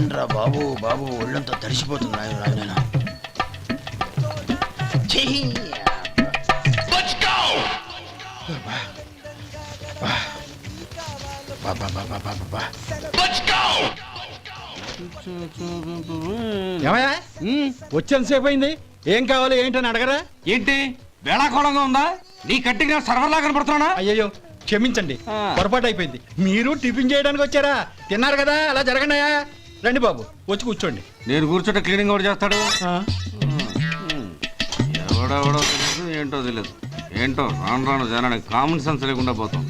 ఏంట్రా బాబు బాబు ఒళ్ళంతా తడిసిపోతుంది రాజు ఏమయ్యా వచ్చేంతసేపు అయింది, ఏం కావాలి ఏంటని అడగరా? ఏంటి వేళాకోళంగా ఉందా? నీ కట్టిగా సర్వర్లా కనపడుతున్నా? అయ్యయ్యో క్షమించండి, పొరపాటు అయిపోయింది. మీరు టిఫిన్ చేయడానికి వచ్చారా? తిన్నారు కదా, అలా జరగండియా. రండి బాబు, వచ్చి కూర్చోండి. నేను కూర్చుంటే క్లీనింగ్ కూడా చేస్తాడు. ఎవడెవడో తెలియదు, ఏంటో తెలియదు. ఏంటో రాను రాను జనానికి కామన్ సెన్స్ లేకుండా పోతాం.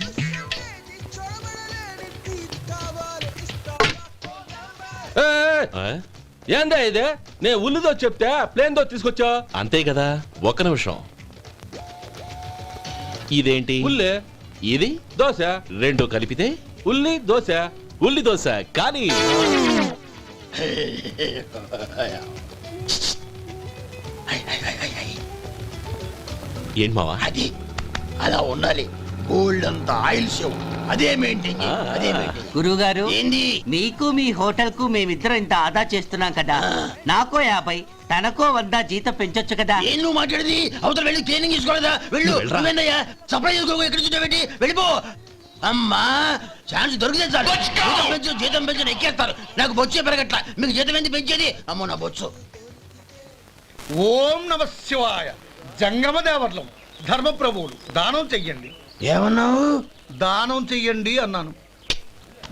ఏందా ఇదే? నే ఉల్లిదో చెప్తే ప్లేన్ దో తీసుకొచ్చా అంతే కదా. ఒక్క నిమిషం. ఇదేంటి? ఉల్లి ఇది దోశ, రెండు కలిపితే ఉల్లి దోశ. ఉల్లి దోశ. కానీ ఏంటి మావా? అది అలా ఉండాలి. గోల్డ్ అంతా ఆయిల్ షో అదే మెయింటైన్ అదే మెయింటైన్. గురువు గారు, ఏంది? మీకు మీ హోటల్ కు మేమిద్దరం ఇంత ఆదా చేస్తున్నాం కదా, నాకో 50 తనకో 100 జీతం పెంచొచ్చు కదా. ఏం నువ్వు మాట్లాడేది? అవతల వెళ్ళి ట్రైనింగ్ తీసుకోలేదా? వెళ్ళు. నువ్వేందయ్యా సప్లై చేసుకో, ఎక్కడ చూడబెట్టి వెళ్ళిపో. అమ్మా ఛాన్స్ దొరికితే చాలు. జీతం పెంచు ఎక్కేస్తారు. నాకు బొచ్చే పెరగట్ల, మీకు జీతం ఎందుకు పెంచేది? అమ్మో నా బొచ్చు. ఓం నమ శివాయ. జంగమ దేవర్లం, ధర్మప్రభువులు, దానం చెయ్యండి. ఏమన్నావు? దానం చెయ్యండి అన్నాను.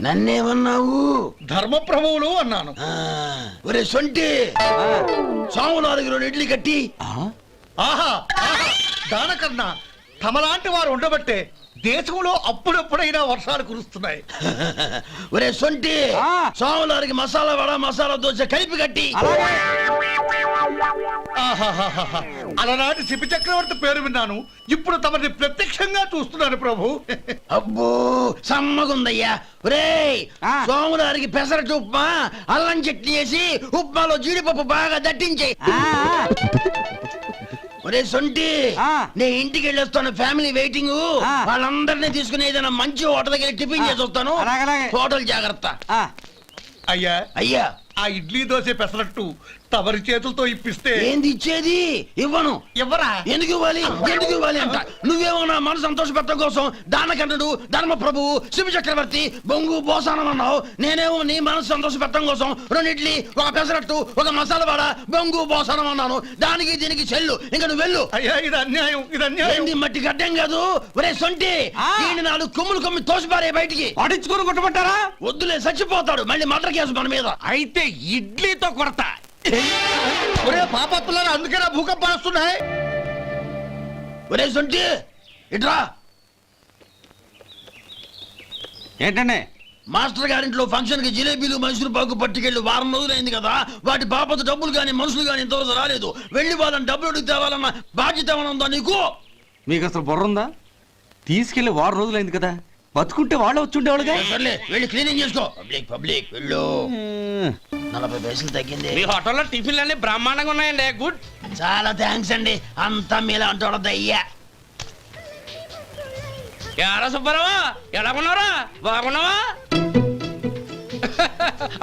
నన్నేమన్నావు? ధర్మప్రభువులు అన్నాను. ఒరే సొంటి, సోమవారికి 2 ఇడ్లీ కట్టి. ఆహా, దానకన్నా తమలాంటి వారు ఉండబట్టే దేశంలో అప్పుడప్పుడైనా వర్షాలు కురుస్తున్నాయి. ఒరే సొంటి, సోమవారికి మసాలా వడ మసాలా దోశ కలిపి కట్టి. అలనాటి శిపి చక్రవర్తి పేరు విన్నాను, ఇప్పుడు తమని ప్రత్యక్షంగా చూస్తున్నాను ప్రభు. అబ్బో సమ్మగుందయ్యా. ఒరే సోమవారికి పెసరట్టు ఉప్మా, అల్లం చట్నీ వేసి ఉప్మాలో జీడిపప్పు బాగా దట్టించే. ఒరే సొంటి, నేను ఇంటికి వెళ్ళొస్తాను, ఫ్యామిలీ వెయిటింగ్. వాళ్ళందరినీ తీసుకుని ఏదైనా మంచి హోటల్ దగ్గర టిఫిన్ చేసి వస్తాను. హోటల్ జాగ్రత్త. అయ్యా అయ్యా, ఆ ఇడ్లీ దోశ పెసరట్టు తమరి చేతులతో ఇప్పిస్తే. ఏంది ఇచ్చేది? ఇవ్వను. ఎవరా? ఎందుకు ఇవ్వాలి? ఎందుకు ఇవ్వాలి అంట. నువ్వేమో నా మనసు సంతోష పెట్టడం కోసం దానకన్నుడు, ధర్మ ప్రభువు, శివ చక్రవర్తి, బొంగు బోసానం అన్నావు. నేనేమో నీ మనసు సంతోష పెట్టడం కోసం 2 ఇడ్లీ, 1 పెసరట్టు, 1 మసాలా వాడ, బొంగు బోసానం అన్నాను. దానికి దీనికి చెల్లు. ఇంకా నువ్వు వెళ్ళు. అయ్యా ఇది అన్యాయం, ఇది అన్యాయం. ఏంది మట్టి గడ్డం కాదు. ఒరే సొంటి, ఈయన 4 కొమ్ములు కొమ్మి తోసిపారే బయటికి. పడించుకొని కొట్టమంటారా? వద్దులే, చచ్చిపోతాడు. మళ్ళీ మర్డర్ కేసు మన మీద. అయితే ఇడ్లీతో కొడతా. ఒరే పాపత్తులారా, అందుకే నా భూకంపాలు వస్తున్నాయి. ఒరే సొంటి ఇట్రా. ఏంటండి? మాస్టర్ గారింట్లో ఫంక్షన్ కి జిలేబీలు మైసూరు పాకు పట్టుకెళ్ళి 1 వారం రోజులైంది కదా. వాటి బాపత డబ్బులు గాని మనుషులు గాని ఇంతవరకు రాలేదు. వెళ్ళి వాళ్ళని డబ్బులు అడిగి తేవాలన్న బాధ్యత ఏమైనా ఉందా నీకు? మీకు అసలు బుర్ర ఉందా? తీసుకెళ్లి 1 వారం రోజులైంది కదా, బతుకుంటే వాళ్ళు వచ్చి ఉండేవాళ్ళుగా. సర్లే, వెళ్ళి క్లీనింగ్ చేసుకో. పబ్లిక్ వెళ్ళు. 40 పైసలు తగ్గింది. మీ హోటల్లో టిఫిన్లు అన్ని బ్రహ్మాండంగా ఉన్నాయండి. గుడ్. చాలా థ్యాంక్స్ అండి. అంతా మీలా అంటాడు అయ్యా. ఎరా సుబ్బారావా, ఎలా ఉన్నారా? బాగున్నావా?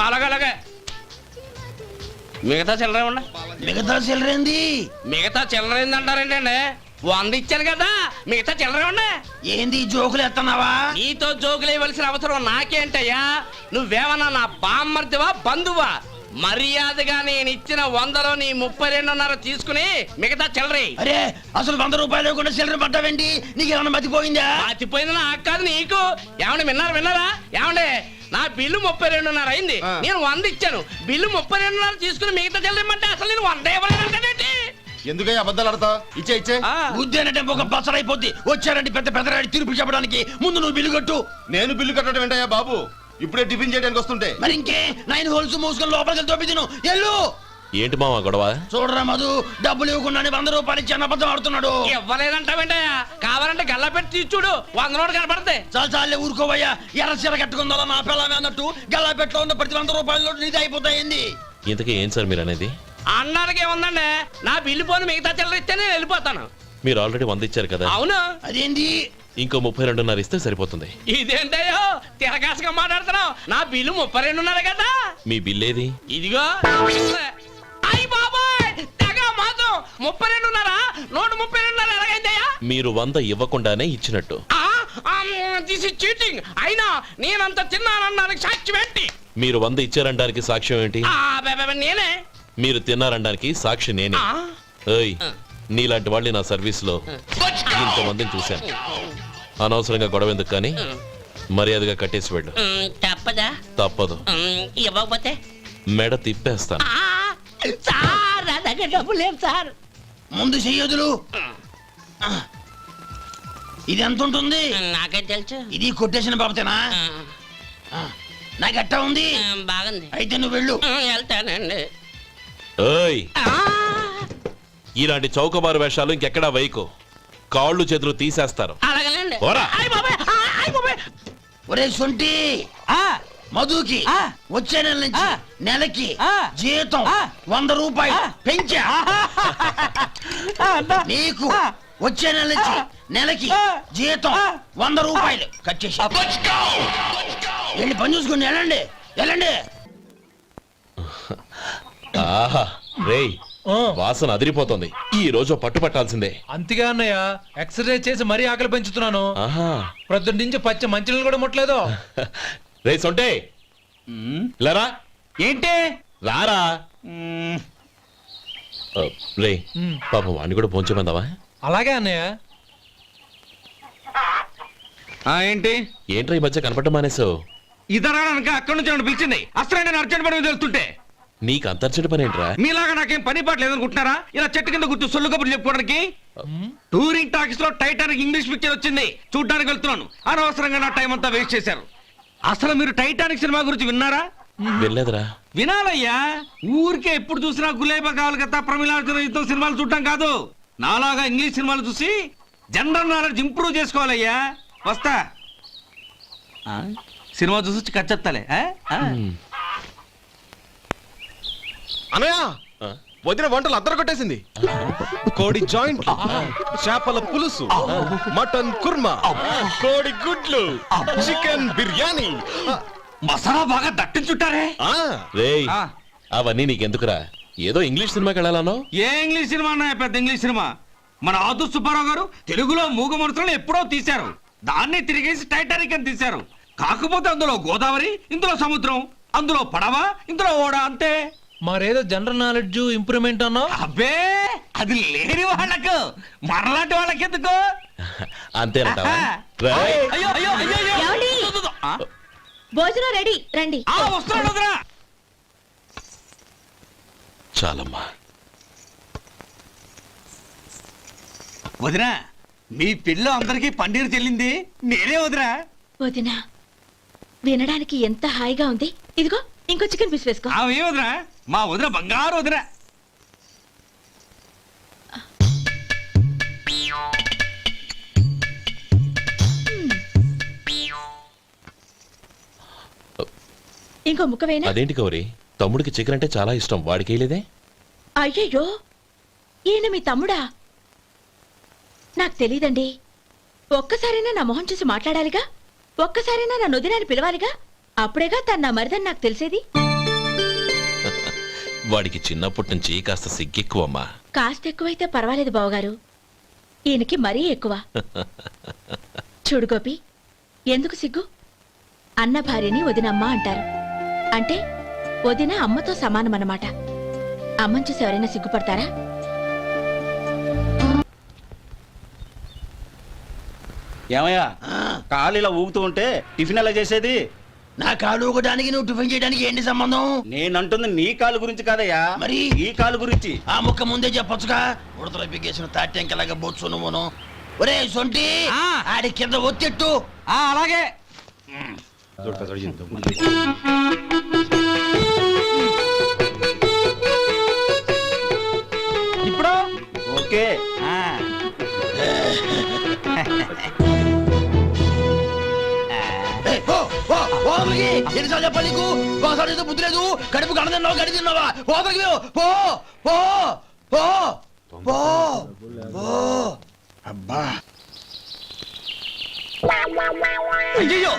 అలాగే మిగతా చిల్లర ఉన్నా. మిగతా చిల్లరేంది? మిగతా చిల్లర ఏందంటారేంటండి? 100 ఇచ్చాను కదా, మిగతా చిల్లర ఉన్నా. ఏంది జోకులు ఎత్తన్నావా? నీతో జోకులు ఇవ్వాల్సిన అవసరం నాకేంటయ్యా? నువ్వేమన్నా నా బామ్మర్దివా, బంధువా? మర్యాదగా నేను ఇచ్చిన 100లో నీ 32.5 తీసుకుని మిగతా చిల్లరే. అరే అసలు 100 రూపాయలు కూడా చిల్లర పట్టావేంటి? నీకేమన్నా మతిపోయిందా? మతిపోయింది నాకు కాదు, నీకు. ఏమండి విన్నారా? ఏమండి, నా బిల్లు 32.5 అయింది. నేను 100 ఇచ్చాను. బిల్లు 32.5 తీసుకుని మిగతా చిల్లరేమంటే అసలు నేను 100 ఇవ్వలేదంటే ఎందుకయ్యా అబద్ధాలు ఆడతా? ఇచ్చే బుద్ధేనంటే ఒక బసరైపోద్ది. వచ్చారంటే పెద్ద పెద్దరాడి తీర్పు చెప్పడానికి ముందు నువ్వు బిల్లు కట్టు. నేను బిల్లు కట్టడం ఏంటయ్యా బాబు? ఇప్పుడే టిఫిన్ చేయడానికి వస్తుంటే. మరి ఇంకే 9 హోల్స్ మూసుకొని లోపలికి తోపి తిను. ఎల్లు. ఏంటి మావా గొడవ? చూడరా మధు, డబ్బులు ఇవ్వకుండానే 100 రూపాయలు ఇచ్చి అబద్ధం ఆడుతున్నాడు. ఇవ్వలేదంటావేంటయ్యా? కావాలంటే గల్లా పెట్టి తీర్చుడు, 100 నోటు కనపడతాయి. చాలే ఊరుకోవయ్యా. ఎర్ర చీర కట్టుకుందా నా పిల్లమే అన్నట్టు గల్లాపెట్లో ఉన్న ప్రతి 100 రూపాయలు నీది అయిపోతాయింది. ఇంతకీ ఏం సార్ మీరు అనేది? అన్నానికి ఏముందండి, నా బిల్లు పోను మిగతా చిల్లర ఇస్తే నేను వెళ్ళిపోతాను. మీరు ఆల్రెడీ 100 ఇచ్చారు కదా. అవును. అదేంటి ఇంకో 32.5 ఇస్తే సరిపోతుంది. ఇదేంటయ్యో తిరగాసుగా మాట్లాడుతున్నావు? నా బిల్లు 32.5 కదా. మీ బిల్ ఏది? ఇదిగో. అయ్య బాబాయ్, తెగ మాతో 32.5 132.5 ఎలాగైందయ్యా? మీరు 100 ఇవ్వకుండానే ఇచ్చినట్టు. This is cheating. అయినా నేనంత తిన్నానన్నానికి సాక్ష్యం ఏంటి? మీరు 100 ఇచ్చారనడానికి సాక్ష్యం ఏంటి? నేనే. మీరు తిన్నారనడానికి సాక్షి నేనే. ఏయ్, నీలాంటి వాళ్ళని నా సర్వీస్ లో ఇంతమందిని చూశాను. అనవసరంగా గొడవ ఎందుకు కానీ మర్యాదగా కట్టేసి వెళ్ళు. తప్పదా? తప్పదు. ఇవ్వకపోతే మెడ తిప్పేస్తాను. సార్ నా దగ్గర డబ్బు లేదు సార్. ముందు చెయ్యదులు. ఇది ఎంత ఉంటుంది? నాకే తెలుసు. ఇది కొట్టేసిన బాబతేనా? నాకు ఎట్టా ఉంది? బాగుంది. అయితే నువ్వు వెళ్ళు. వెళ్తానండి. ఏయ్, ఇలాంటి చౌకబారు వేషాలు ఇంకెక్కడా వైకు. కాళ్ళు చేతులు తీసేస్తారు. అలాగేనండి. పోరా. ఒరే సొంటి, మధుకి వచ్చే నెల నుంచి నెలకి జీతం 100 రూపాయలు పెంచా. నీకు వచ్చే నెల నుంచి నెలకి జీతం 100 రూపాయలు కట్ చేసి వెళ్ళి పని చూసుకుని వెళ్ళండి వెళ్ళండి. ఆహా రేయ్, వాసన అదిరిపోతుంది. ఈ రోజు పట్టు పట్టాల్సిందే. అంతగా అన్నయ్య, ఎక్సర్సైజ్ చేసి మరీ ఆకలి పెంచుతున్నాను. ఆహా, ప్రొద్దున నుంచి పచ్చ మంచినీళ్ళు కూడా ముట్టలేదు. రే సొంటే, లేరా. ఏంటి? రారా. రే పాపం వాణ్ణి కూడా పోంచమందావా? అలాగే అన్నయ్య. ఏంటి ఏంట్రా ఈ మధ్య కనపడడం మానేసావు? ఇదనక అక్కడి నుంచి నన్ను పిలిచింది. అసలు నేను అర్జెంట్ పని మీద వెళ్తుంటే నీకు అంతర్చడి పని ఏంట్రా? మీలాగా నాకేం పని పాట లేదనుకుంటున్నారా? ఇలా చెట్టు కింద కూర్చో సొల్లు కబుర్లు చెప్పుకోవడానికి. టూరింగ్ టాకీస్ లో టైటానిక్ ఇంగ్లీష్ పిక్చర్ వచ్చింది, చూడ్డానికి వెళ్తున్నాను. అనవసరంగా నా టైం అంతా వేస్ట్ చేశారు. అసలు మీరు టైటానిక్ సినిమా గురించి విన్నారా? వెళ్ళలేదురా. వినాలయ్యా. ఊరికే ఎప్పుడు చూసినా గులేబా కావాలి కదా, ప్రమిళార్జున యుద్ధం సినిమాలు చూడటం కాదు. నాలాగా ఇంగ్లీష్ సినిమాలు చూసి జనరల్ నాలెడ్జ్ ఇంప్రూవ్ చేసుకోవాలయ్యా. వస్తా. సినిమా చూసి కచ్చెత్తాలే. అనయ్య, ఆ? వదిన వంటలు అద్దరు కొట్టేసింది. కోడి జాయింట్, చేపల పులుసు, మటన్ కుర్మా, కోడి గుడ్లు, చికెన్ బిర్యానీ, మసాలా బాగా దట్టించుంటారే. రేయ్, ఆ. అవన్నీ నీకెందుకురా? ఏదో ఇంగ్లీష్ సినిమాకి వెళ్ళాలనో. ఏ ఇంగ్లీష్ సినిమా అన్నా? పెద్ద ఇంగ్లీష్ సినిమా. మన ఆదు సుబ్బారావు గారు తెలుగులో మూగ మనుషులను ఎప్పుడో తీశారు. దాన్ని తిరిగేసి టైటానిక్ అని తీశారు. కాకపోతే అందులో గోదావరి, ఇందులో సముద్రం, అందులో పడవ, ఇందులో ఓడ, అంతే. మరేదో జనరల్ నాలెడ్జ్ ఇంప్రూవ్మెంట్ అన్నావు. అబ్బే, అది లేని వాళ్ళకు, మరలాంటి వాళ్ళకి ఎందుకు? అంతేనంటావా? రేయ్, అయ్యో అయ్యో అయ్యో అయ్యో. ఏమండి? ఆ? భోజనం రెడీ రండి. వస్తున్నాడు వదరా. చాలమ్మా. వదినా, మీ పిల్ల అందరికీ పన్నీరు చెల్లింది నేనే వదినా. వదినా, వినడానికి ఎంత హాయిగా ఉంది. ఇదిగో ఇంకో చికెన్ పీస్ వేసుకో. ఏ వదినా? మా వదిన బంగారు వదినా. ఇంకో ముక్క వేయనా? అదేంటి గౌరీ, తమ్ముడికి చికెన్ అంటే చాలా ఇష్టం, వాడికి వేయలేదే? అయ్యయ్యో, ఈయన మీ తమ్ముడా? నాకు తెలీదండి. ఒక్కసారైనా నా మొహం చూసి మాట్లాడాలిగా, ఒక్కసారైనా నా నొదినాన్ని పిలవాలిగా. అప్పుడేగా తన నా మరిదని నాకు తెలిసేది. వాడికి చిన్నప్పటి నుంచి కాస్త సిగ్గెక్కువమ్మా. కాస్త ఎక్కువైతే పర్వాలేదు బావగారు, ఈయనకి మరీ ఎక్కువ. చూడు గోపి, ఎందుకు సిగ్గు? అన్న భార్యని వదినమ్మ అంటారు. అంటే వదిన అమ్మతో సమానమన్నమాట. అమ్మని చూసి ఎవరైనా సిగ్గుపడతారా? ఏమయ్యా, కాలు ఇలా ఊగుతూ ఉంటే టిఫిన్ ఎలా చేసేది? నా కాలు ఊగడానికి నువ్వు టిఫిన్ చేయడానికి ఏంటి సంబంధం? నేనంటుంది నీ కాలు గురించి కాదయ్యా, మరి ఈ కాలు గురించి. ఆ ముక్క ముందే చెప్పొచ్చుగా. ఉడతలో పిగేసిన తాట్యంకలాగా బొచ్చు నువ్వును. ఒరే సొంటి, ఆడి కింద ఒత్తిట్టు. అలాగే. ఇప్పుడు ఓకే. ఎన్నిసార్లు చెప్పాలి నీకు? ఒకసారి ఏదో బుద్ధి లేదు. కడుపు గడ తిన్నావు, గడి తిన్నావా? పోతలకి పో పో పో పో పో. అబ్బా, అయ్యో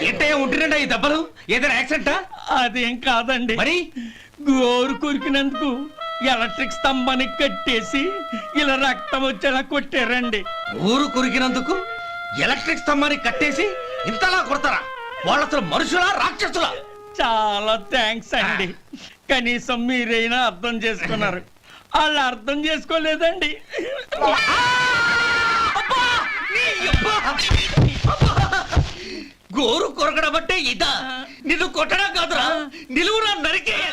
ఏంటయ్యా ఉంటున్నాడా ఈ దెబ్బలు ఏదైనా యాక్సిడెంటా? అదేం కాదండి, మరి గోరు కొరికినందుకు ఎలక్ట్రిక్ స్తంభానికి కట్టేసి ఇలా రక్తం వచ్చేలా కొట్టారండి. ఊరు కొరికినందుకు ఎలక్ట్రిక్ స్తంభాన్ని కట్టేసి ఇంతలా కొడతారా? వాళ్ళు అసలు మనుషులా రాక్షసులా? చాలా థ్యాంక్స్ అండి, కనీసం మీరైనా అర్థం చేసుకున్నారు. వాళ్ళు అర్థం చేసుకోలేదండి. గోరు కొరకడం అంటే ఇదా? నిన్ను కొట్టడం కాదురా, నిలువురా నరికేయాలి.